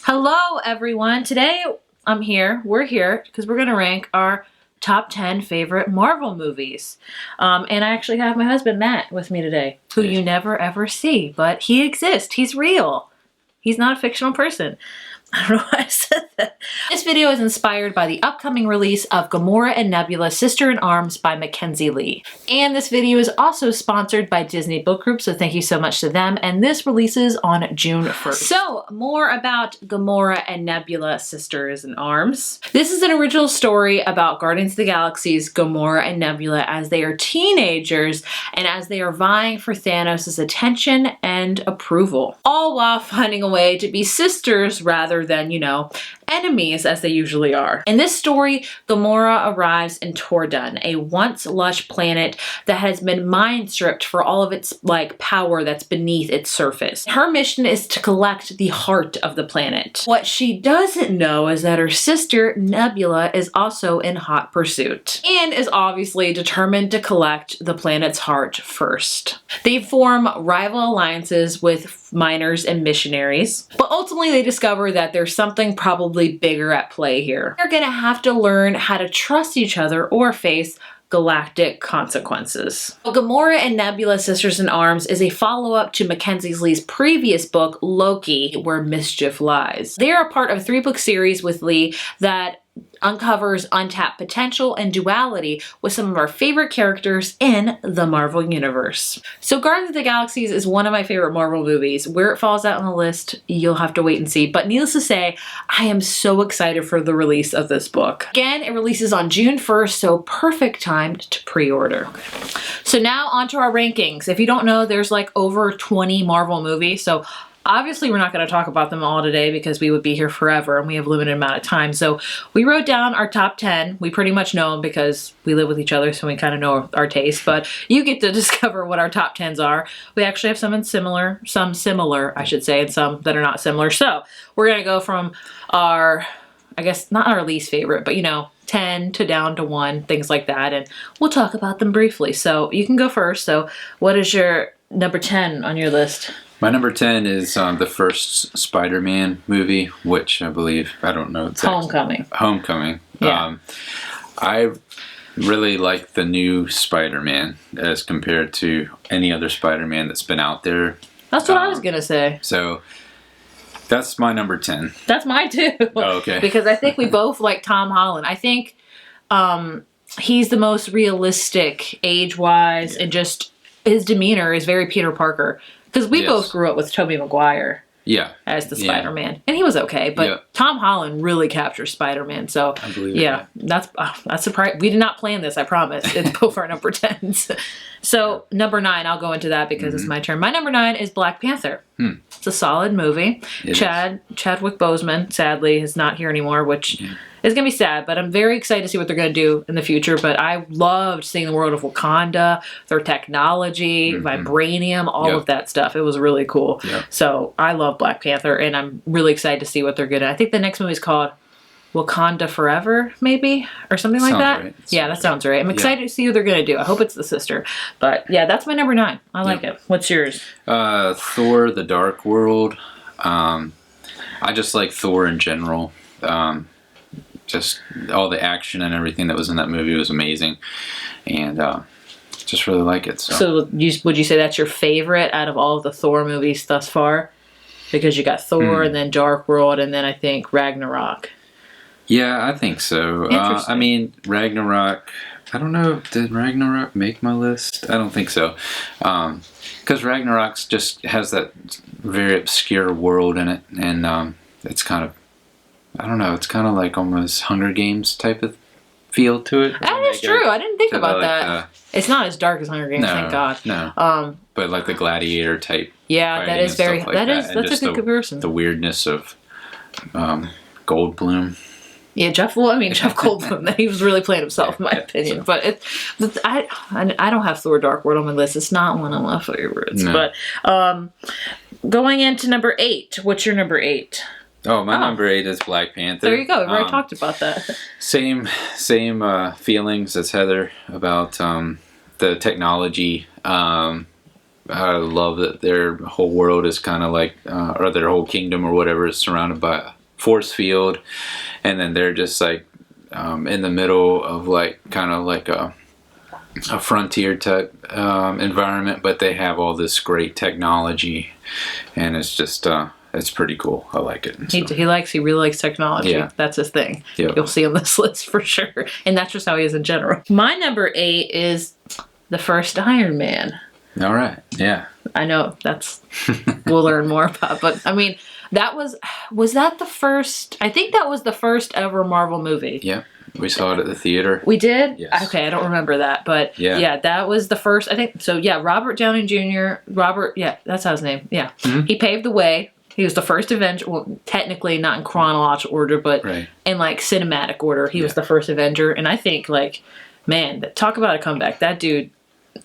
Hello, everyone. Today we're here because we're going to rank our top 10 favorite Marvel movies. And I actually have my husband, Matt, with me today, who you never ever see, but he exists. He's real. He's not a fictional person. I don't know why I said that. This video is inspired by the upcoming release of Gamora and Nebula, Sister in Arms by Mackenzi Lee. And this video is also sponsored by Disney Book Group, so thank you so much to them. And this releases on June 1st. So, more about Gamora and Nebula, Sisters in Arms. This is an original story about Guardians of the Galaxy's Gamora and Nebula as they are teenagers and as they are vying for Thanos' attention and approval. All while finding a way to be sisters rather than, enemies as they usually are. In this story, Gamora arrives in Tordun, a once lush planet that has been mind stripped for all of its power that's beneath its surface. Her mission is to collect the heart of the planet. What she doesn't know is that her sister Nebula is also in hot pursuit and is obviously determined to collect the planet's heart first. They form rival alliances with miners and missionaries, but ultimately they discover that there's something probably bigger at play here. They're gonna have to learn how to trust each other or face galactic consequences. Gamora and Nebula, Sisters in Arms is a follow-up to Mackenzi Lee's previous book, Loki, Where Mischief Lies. They are a part of a 3-book series with Lee that uncovers untapped potential and duality with some of our favorite characters in the Marvel Universe. So Guardians of the Galaxy is one of my favorite Marvel movies. Where it falls out on the list, you'll have to wait and see. But needless to say, I am so excited for the release of this book. Again, it releases on June 1st, so perfect time to pre-order. So now onto our rankings. If you don't know, there's over 20 Marvel movies, so obviously, we're not going to talk about them all today because we would be here forever and we have a limited amount of time. So we wrote down our top 10. We pretty much know them because we live with each other, so we kind of know our taste. But you get to discover what our top 10s are. We actually have some similar, I should say, and some that are not similar. So we're going to go from our, I guess, not our least favorite, but 10 to down to 1, things like that. And we'll talk about them briefly. So you can go first. So what is your number 10 on your list? My number 10 is the first Spider-Man movie, which I believe, I don't know. It's Homecoming. Yeah. I really like the new Spider-Man as compared to any other Spider-Man that's been out there. That's what I was going to say. So that's my number 10. That's mine too. Oh, okay. Because I think we both like Tom Holland. I think he's the most realistic age-wise and just his demeanor is very Peter Parker. Because we both grew up with Tobey Maguire as the Spider-Man. And he was okay, but Tom Holland really captures Spider-Man. So, I believe it, that's surprising. We did not plan this, I promise. It's both our number 10s. So, number 9, I'll go into that because it's my turn. My number 9 is Black Panther. It's a solid movie. Chadwick Boseman, sadly, is not here anymore, which is going to be sad, but I'm very excited to see what they're going to do in the future. But I loved seeing the world of Wakanda, their technology, vibranium, all of that stuff. It was really cool. So I love Black Panther, and I'm really excited to see what they're going to do. I think the next movie is called Wakanda Forever, maybe, or something like that. Right. Yeah, that sounds right. I'm excited to see what they're going to do. I hope it's the sister. But yeah, that's my number 9. I like it. What's yours? Thor: The Dark World. I just like Thor in general. Just all the action and everything that was in that movie was amazing, and just really like it. So would you say that's your favorite out of all of the Thor movies thus far? Because you got Thor and then Dark World and then I think Ragnarok. Yeah, I think so. I mean, Ragnarok, I don't know, did Ragnarok make my list? I don't think so. Because Ragnarok just has that very obscure world in it, and it's kind of, I don't know, it's kind of like almost Hunger Games type of feel to it. That is true. I didn't think about that. It's not as dark as Hunger Games, thank God. No. But like the gladiator type. Yeah, that is very, that's a good comparison. The weirdness of Goldblum. Yeah, Jeff Goldblum, he was really playing himself, in my opinion. So. But I don't have Thor Dark World on my list. It's not one of my favorites. No. But going into number 8, what's your number 8? Oh, my number 8 is Black Panther. There you go. We already talked about that. Same feelings as Heather about the technology. I love that their whole world is kind of like, or their whole kingdom or whatever is surrounded by a force field, and then they're just like in the middle of like kind of like a frontier type environment, but they have all this great technology, and it's just it's pretty cool. I like it. So. He really likes technology. Yeah. That's his thing. Yep. You'll see on this list for sure. And that's just how he is in general. My number 8 is the first Iron Man. All right. Yeah. I know that's we'll learn more about, but I mean that was that the first? I think that was the first ever Marvel movie. Yeah. We saw it at the theater. We did? Yes. Okay, I don't remember that, but yeah, that was the first, I think, so yeah, Robert Downey Jr., that's how his name, yeah. Mm-hmm. He paved the way. He was the first Avenger, well, technically not in chronological order, but in like cinematic order, he was the first Avenger, and I think like, man, talk about a comeback. That dude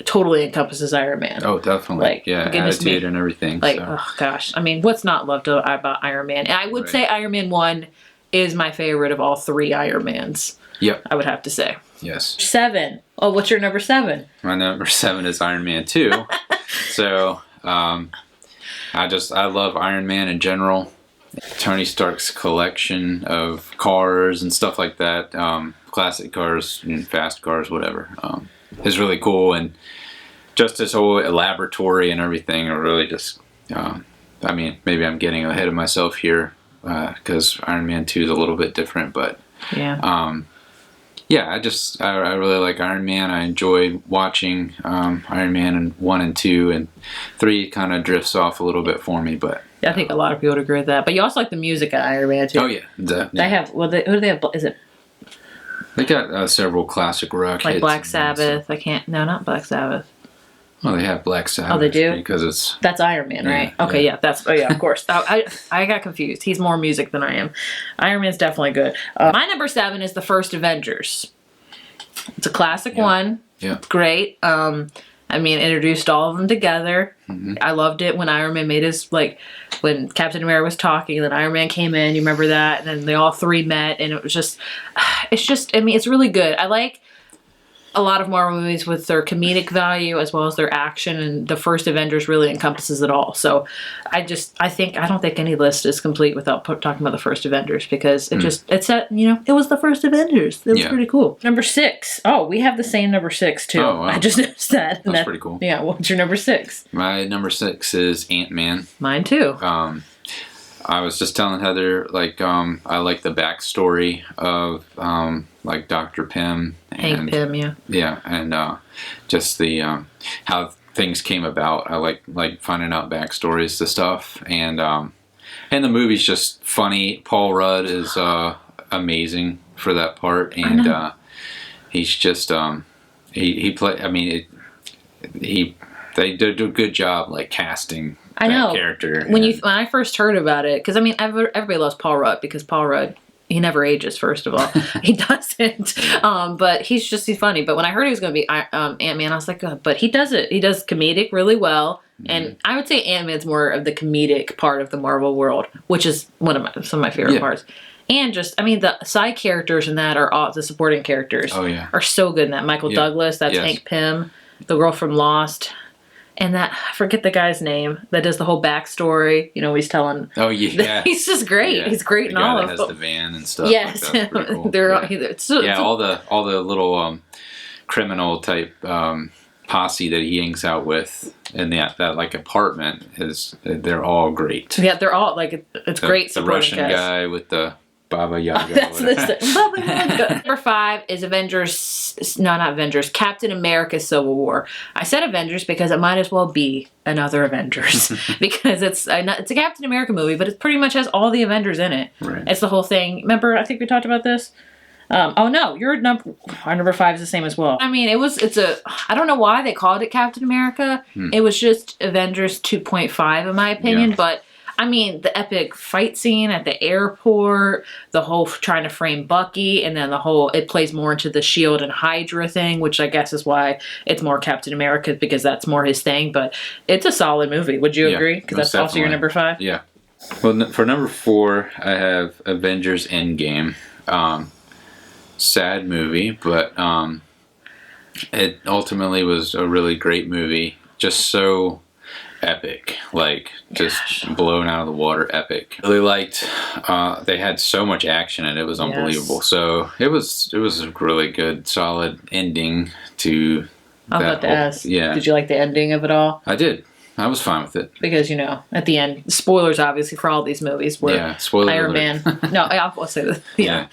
totally encompasses Iron Man. Oh, definitely. Like, yeah, attitude and everything. Like, oh gosh, I mean, what's not loved about Iron Man? And I would say Iron Man 1 is my favorite of all 3 Iron Mans. Yep. I would have to say. Yes. 7. Oh, what's your number 7? My number 7 is Iron Man 2. So, I love Iron Man in general. Tony Stark's collection of cars and stuff like that, classic cars, fast cars, whatever, is really cool. And just his whole laboratory and everything are really just, I mean, maybe I'm getting ahead of myself here, because Iron Man 2 is a little bit different, but yeah, I really like Iron Man. I enjoy watching Iron Man 1 and 2, and 3 kind of drifts off a little bit for me, but I think a lot of people would agree with that. But you also like the music of Iron Man too. Oh yeah, they have. Well, who do they have? Is it? They got several classic rock hits. Like Black Sabbath. Not Black Sabbath. Well, they have Black Sabbath. Oh, they do? Because that's Iron Man, right? Okay, yeah, of course. I got confused. He's more music than I am. Iron Man's definitely good. My number 7 is the first Avengers. It's a classic one. Yeah. It's great. I mean, introduced all of them together. Mm-hmm. I loved it when Iron Man made his, like, when Captain America was talking, and then Iron Man came in, you remember that? And then they all 3 met, and it was just, I mean, it's really good. I like a lot of Marvel movies with their comedic value as well as their action, and the first Avengers really encompasses it all. So I don't think any list is complete without talking about the first Avengers, because it was the first Avengers. It was pretty cool. Number 6. Oh, we have the same number 6 too. Oh, wow. I just noticed that. That's pretty cool. Yeah, what's your number 6? My number 6 is Ant-Man. Mine too. I was just telling Heather, like, I like the backstory of, like, Dr. Pym. Hank Pym, yeah. Yeah, and just the, how things came about. I like finding out backstories to stuff. And the movie's just funny. Paul Rudd is amazing for that part. And he's just, they did a good job, like, casting that character. When I first heard about it, because I mean everybody loves Paul Rudd, because Paul Rudd, he never ages, first of all. He doesn't. But he's funny. But when I heard he was going to be Ant-Man, I was like, oh, but he does it. He does comedic really well. Mm-hmm. And I would say Ant-Man's more of the comedic part of the Marvel world, which is some of my favorite parts. And just, I mean, the side characters in that are the supporting characters are so good in that. Michael Douglas, that's Hank Pym, the girl from Lost. And that, I forget the guy's name, that does the whole backstory. You know, he's telling. Oh, yeah. He's just great. Yeah. He's great in all of them. The guy that has the van and stuff. Yes. Like that's pretty cool. All the little criminal type posse that he hangs out with in that like apartment, they're all great. Yeah, they're all, like, it's great. The Russian guy with the Baba Yaga. That's Baba Yaga. Number 5 is Captain America Civil War. I said Avengers because it might as well be another Avengers. Because it's a Captain America movie, but it pretty much has all the Avengers in it. Right. It's the whole thing. Remember, I think we talked about this? Oh no, our number 5 is the same as well. I mean, I don't know why they called it Captain America. It was just Avengers 2.5 in my opinion, but I mean, the epic fight scene at the airport, the whole trying to frame Bucky, and then it plays more into the SHIELD and Hydra thing, which I guess is why it's more Captain America, because that's more his thing, but it's a solid movie. Would you agree? Because that's also your number 5? Yeah. Well, for number 4, I have Avengers Endgame. Sad movie, but it ultimately was a really great movie. Just so epic, like just blown out of the water epic. Really liked, they had so much action and it was unbelievable. Yes. So it was a really good, solid ending to I'm about to ask. Yeah. Did you like the ending of it all? I did. I was fine with it. Because, at the end, spoilers obviously for all these movies where spoiler Iron alert. Man, no, I'll say that,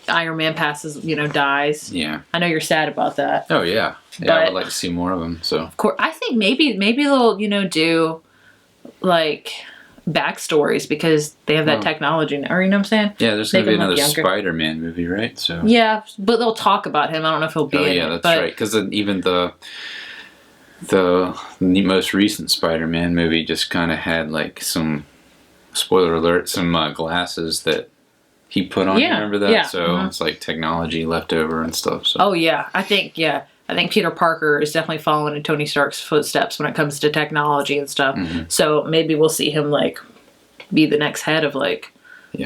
Iron Man passes, dies. Yeah. I know you're sad about that. Oh, yeah. Yeah, I would like to see more of them, so. Of course, I think maybe they'll, do, like, backstories because they have that technology now, or you know what I'm saying? Yeah, there's going to be another Spider-Man movie, right? So. Yeah, but they'll talk about him. I don't know if he'll be in it. Oh, yeah, that's right. Because even the most recent Spider-Man movie just kind of had like some, spoiler alert, some glasses that he put on. Yeah, remember that? yeah. So it's like technology left over and stuff. So. Oh yeah, I think Peter Parker is definitely following in Tony Stark's footsteps when it comes to technology and stuff. Mm-hmm. So maybe we'll see him like be the next head of like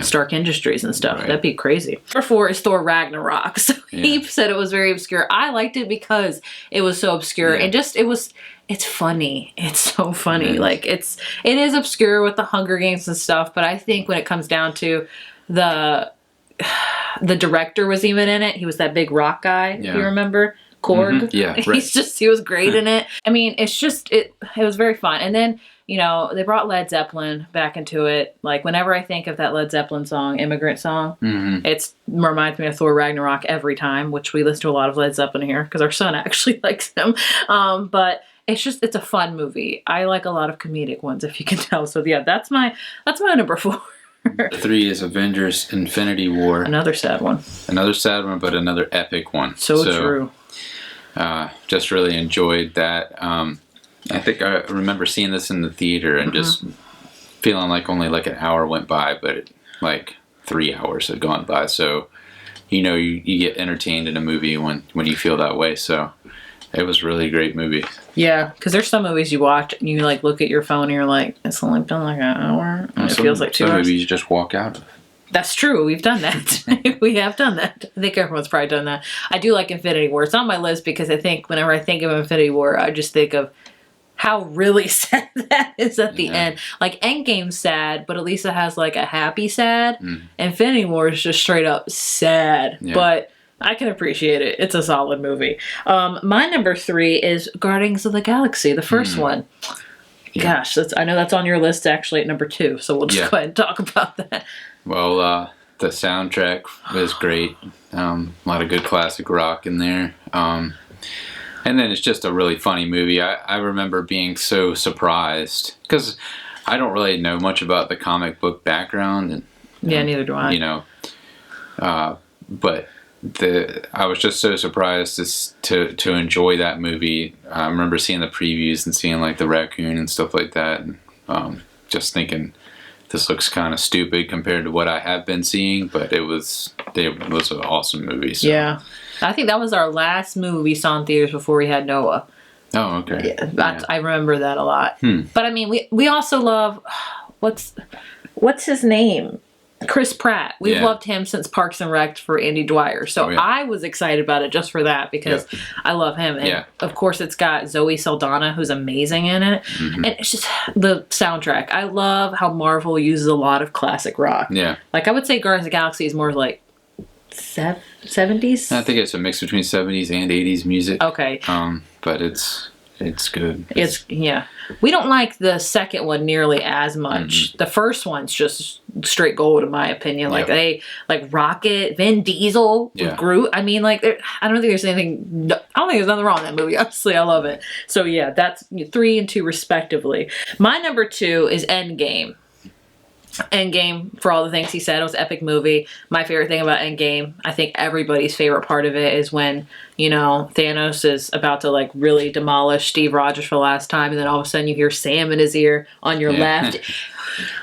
Stark Industries and stuff. Right. That'd be crazy. Number 4 is Thor Ragnarok. So he said it was very obscure. I liked it because it was so obscure and just it's funny. It's so funny. Like it is obscure with the Hunger Games and stuff, but I think when it comes down to the director was even in it. He was that big rock guy. Yeah. You remember? Korg. Mm-hmm. Yeah, right. He was great in it. I mean, it's just it was very fun. And then they brought Led Zeppelin back into it. Like, whenever I think of that Led Zeppelin song, Immigrant Song, it reminds me of Thor Ragnarok every time, which we listen to a lot of Led Zeppelin here because our son actually likes them. But it's a fun movie. I like a lot of comedic ones, if you can tell. So, yeah, that's my number 4. 3 is Avengers Infinity War. Another sad one. Another sad one, but another epic one. So true. Just really enjoyed that. I think I remember seeing this in the theater and just feeling like only like an hour went by, but like 3 hours had gone by. So, you get entertained in a movie when you feel that way. So it was a really great movie. Yeah, because there's some movies you watch and you like look at your phone and you're like, it's only been like an hour. And it feels like 2 hours. Some movies you just walk out of. That's true. We've done that. We have done that. I think everyone's probably done that. I do like Infinity War. It's on my list because I think whenever I think of Infinity War, I just think of how really sad that is at the end. Like, Endgame's sad, but at least it has like a happy sad. Infinity War is just straight up sad. Yeah. But I can appreciate it. It's a solid movie. My number 3 is Guardians of the Galaxy, the first one. Yeah. Gosh, I know that's on your list actually at number 2, so we'll just go ahead and talk about that. Well, the soundtrack was great. A lot of good classic rock in there. And then it's just a really funny movie. I remember being so surprised because I don't really know much about the comic book background. And, neither do I. But I was just so surprised to enjoy that movie. I remember seeing the previews and seeing like the raccoon and stuff like that, and just thinking, this looks kind of stupid compared to what I have been seeing, but it was an awesome movie. So. Yeah, I think that was our last movie we saw in theaters before we had Noah. Oh, okay. Yeah, I remember that a lot. But I mean, we also love what's his name? Chris Pratt. We've loved him since Parks and Rec for Andy Dwyer. So I was excited about it just for that because I love him. And of course it's got Zoe Saldana, who's amazing in it. And it's just the soundtrack. I love how Marvel uses a lot of classic rock. Yeah. Like, I would say Guardians of the Galaxy is more like 70s? I think it's a mix between 70s and 80s music. Okay. But it's good. We don't like the second one nearly as much. The first one's just straight gold in my opinion. Like they like Rocket, Vin Diesel, with Groot. I mean, like I don't think there's anything. I don't think there's nothing wrong with that movie. Honestly, I love it. So yeah, that's 3 and 2 respectively. My number 2 is Endgame. Endgame, for all the things he said, it was an epic movie. My favorite thing about Endgame, I think everybody's favorite part of it, is when, Thanos is about to like really demolish Steve Rogers for the last time, and then all of a sudden you hear Sam in his ear on your left.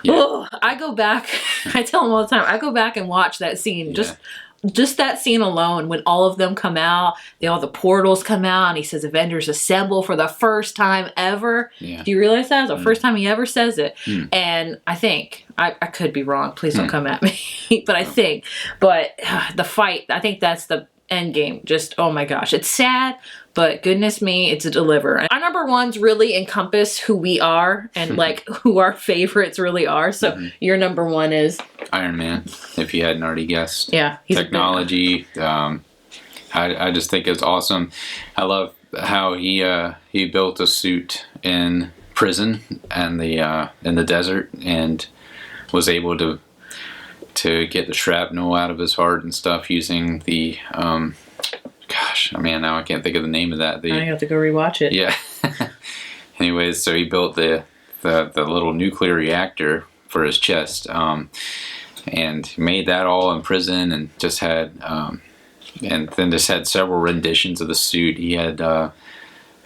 Oh, I go back, I tell him all the time, I go back and watch that scene, just that scene alone, when all of them come out, all the portals come out, and he says Avengers Assemble for the first time ever. Do you realize that? It's the first time he ever says it. And I think, I could be wrong, please don't come at me, but I think, the fight, I think that's the Endgame. Just, oh my gosh, it's sad, but goodness me, it's a deliver. Our number ones really encompass who we are and like who our favorites really are. So your number one is Iron Man, if you hadn't already guessed. Yeah, he's technology. I just think it's awesome. I love how he built a suit in prison and in the desert, and was able to get the shrapnel out of his heart and stuff using the gosh, man, now I can't think of the name of that. I have to go rewatch it. Yeah. Anyways, so he built the little nuclear reactor for his chest, and made that all in prison, and just had and then just had several renditions of the suit. He had I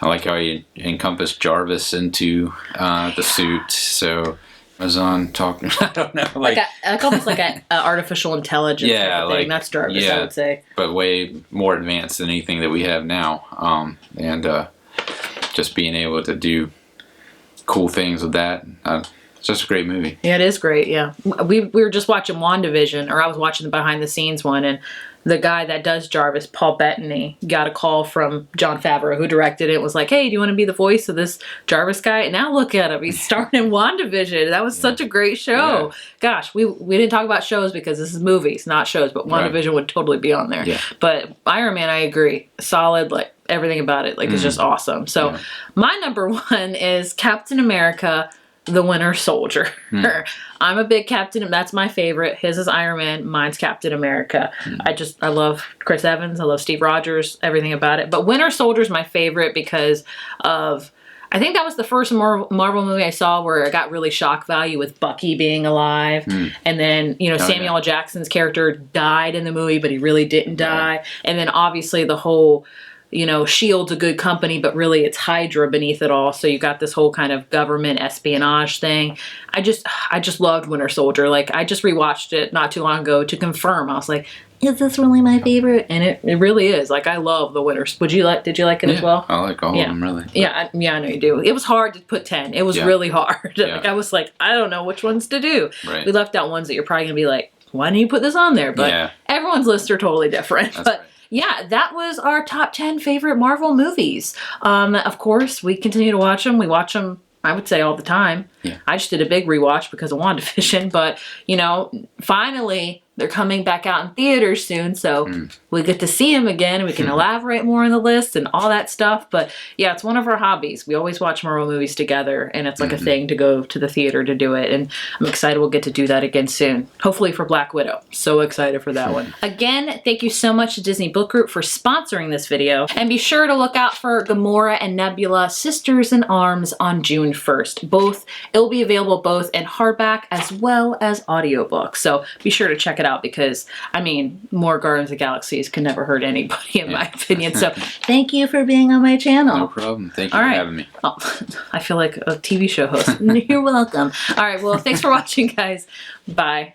like how he encompassed Jarvis into the suit. So Amazon talking, I don't know, like almost like an artificial intelligence. Yeah, type of thing. like That's Jarvis, I would say. But way more advanced than anything that we have now. And just being able to do cool things with that. It's just a great movie. Yeah, it is great. Yeah, we were just watching WandaVision, or I was watching the behind the scenes one, and the guy that does Jarvis, Paul Bettany, got a call from Jon Favreau, who directed it. Was like, "Hey, do you want to be the voice of this Jarvis guy?" And now look at him; he's starring in WandaVision. That was such a great show. Yeah. Gosh, we didn't talk about shows because this is movies, not shows. But WandaVision would totally be on there. Yeah. But Iron Man, I agree, solid. Like everything about it, like it's just awesome. So my number one is Captain America: The Winter Soldier. I'm a big Captain. That's my favorite. His is Iron Man. Mine's Captain America. I love Chris Evans. I love Steve Rogers. Everything about it. But Winter Soldier is my favorite because of, I think that was the first Marvel movie I saw where I got really shock value with Bucky being alive. And then, Samuel L. Jackson's character died in the movie, but he really didn't die. And then obviously the whole, S.H.I.E.L.D's a good company, but really it's Hydra beneath it all. So you got this whole kind of government espionage thing. I just loved Winter Soldier. Like, I just rewatched it not too long ago to confirm. I was like, is this really my favorite? And it really is. Like, I love the Winter. Did you like it as well? I like all of them, really. Yeah, I know you do. It was hard to put 10. It was really hard. Like, I was like, I don't know which ones to do. Right. We left out ones that you're probably going to be like, why didn't you put this on there? But everyone's lists are totally different. That's right. Yeah, that was our top 10 favorite Marvel movies. Of course, we continue to watch them. We watch them, I would say, all the time. Yeah. I just did a big rewatch because of WandaVision. But, finally, they're coming back out in theaters soon. So we get to see them again. And we can elaborate more on the list and all that stuff. But, yeah, it's one of our hobbies. We always watch Marvel movies together. And it's like a thing to go to the theater to do it. And I'm excited we'll get to do that again soon. Hopefully for Black Widow. So excited for that one. Again, thank you so much to Disney Book Group for sponsoring this video. And be sure to look out for Gamora and Nebula Sisters in Arms on June 1st. It'll be available both in hardback as well as audiobook. So be sure to check it out because, more Guardians of the Galaxies can never hurt anybody in my opinion. So thank you for being on my channel. No problem. Thank you for having me. Oh, I feel like a TV show host. You're welcome. All right. Well, thanks for watching, guys. Bye.